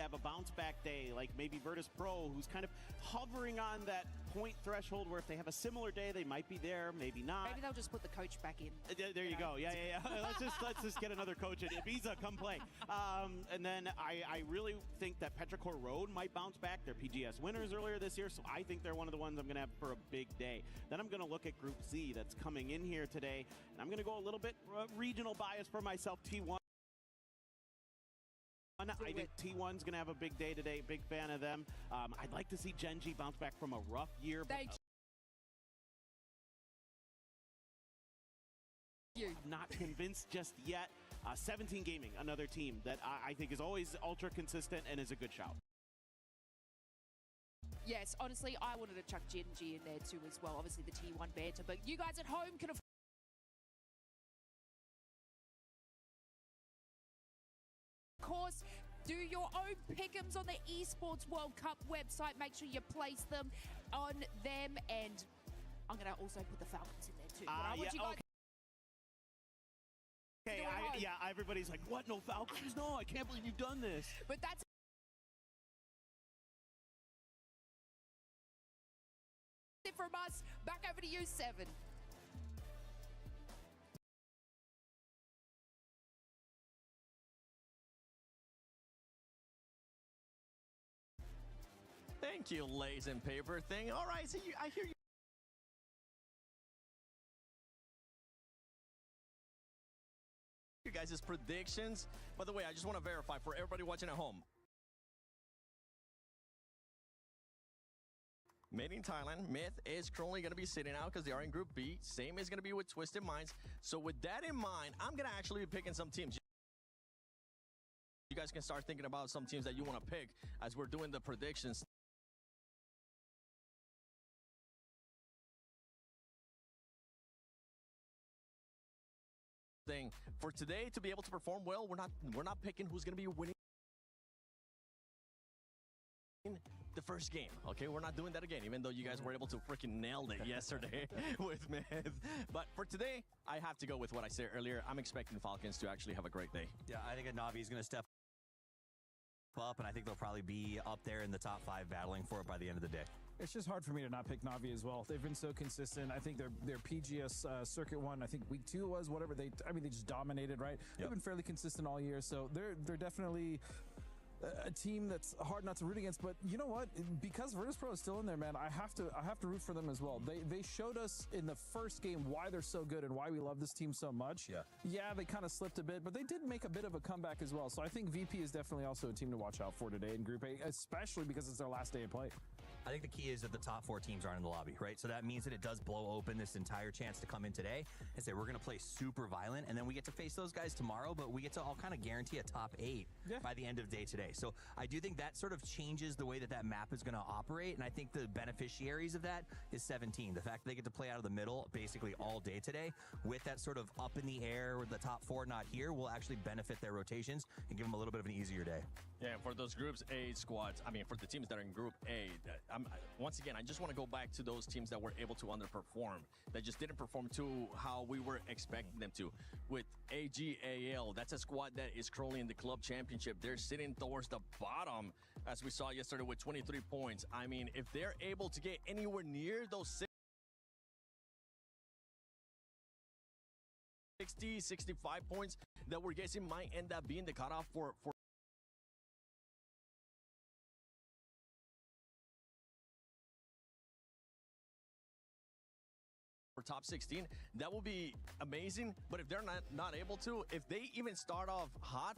have a bounce back day, like maybe Virtus Pro, who's kind of hovering on that point threshold where if they have a similar day, they might be there, maybe not. Maybe they'll just put the coach back in. There you go. Yeah. let's just get another coach in. Ibiza, come play. And then I really think that Petrichor Road might bounce back. They're PGS winners earlier this year, so I think they're one of the ones I'm going to have for a big day. Then I'm going to look at Group Z that's coming in here today, and I'm going to go a little bit regional bias for myself. T1. I think T1's going to have a big day today. Big fan of them. I'd like to see Gen.G bounce back from a rough year. Thank you. Not convinced just yet. 17 Gaming, another team that I think is always ultra consistent and is a good shout. Yes, honestly, I wanted to chuck Gen.G in there too as well. Obviously the T1 banter, but you guys at home can of course do your own pick'ems on the Esports World Cup website. Make sure you place them on them, and I'm going to also put the Falcons in there too. I want you guys Okay, everybody's like, what, no Falcons? No, I can't believe you've done this. But that's it from us. Back over to you, Seven. Thank you, Lays and Paper thing. All right, so I hear you. You guys' predictions. By the way, I just want to verify for everybody watching at home. Made in Thailand, Myth is currently going to be sitting out because they are in Group B. Same is going to be with Twisted Minds. So with that in mind, I'm going to actually be picking some teams. You guys can start thinking about some teams that you want to pick as we're doing the predictions. Thing for today to be able to perform well, we're not picking who's going to be winning the first game. Okay, we're not doing that again, even though you guys were able to freaking nail it yesterday with Myth. But for today, I have to go with what I said earlier. I'm expecting Falcons to actually have a great day. Yeah, I think Navi is going to step up, and I think they'll probably be up there in the top 5 battling for it by the end of the day. It's just hard for me to not pick Navi as well. They've been so consistent. I think their PGS circuit one, I think week 2 was whatever they just dominated, right? Yep. They've been fairly consistent all year, so they're definitely a team that's hard not to root against. But you know what? Because Virtus Pro is still in there, man, I have to root for them as well. They showed us in the first game why they're so good and why we love this team so much. Yeah, they kind of slipped a bit, but they did make a bit of a comeback as well. So I think VP is definitely also a team to watch out for today in Group A, especially because it's their last day of play. I think the key is that the top 4 teams aren't in the lobby, right? So that means that it does blow open this entire chance to come in today and say, we're going to play super violent, and then we get to face those guys tomorrow, but we get to all kind of guarantee a top 8 by the end of day today. So I do think that sort of changes the way that map is going to operate, and I think the beneficiaries of that is 17. The fact that they get to play out of the middle basically all day today with that sort of up in the air with the top 4 not here will actually benefit their rotations and give them a little bit of an easier day. Yeah, for those Groups A squads, I mean, for the teams that are in Group A, once again, I just want to go back to those teams that were able to underperform, that just didn't perform to how we were expecting them to. With AGAL, that's a squad that is currently in the club championship. They're sitting towards the bottom, as we saw yesterday with 23 points. I mean, if they're able to get anywhere near those 60, 65 points that we're guessing might end up being the cutoff for top 16, that will be amazing. But if they're not able to, if they even start off hot,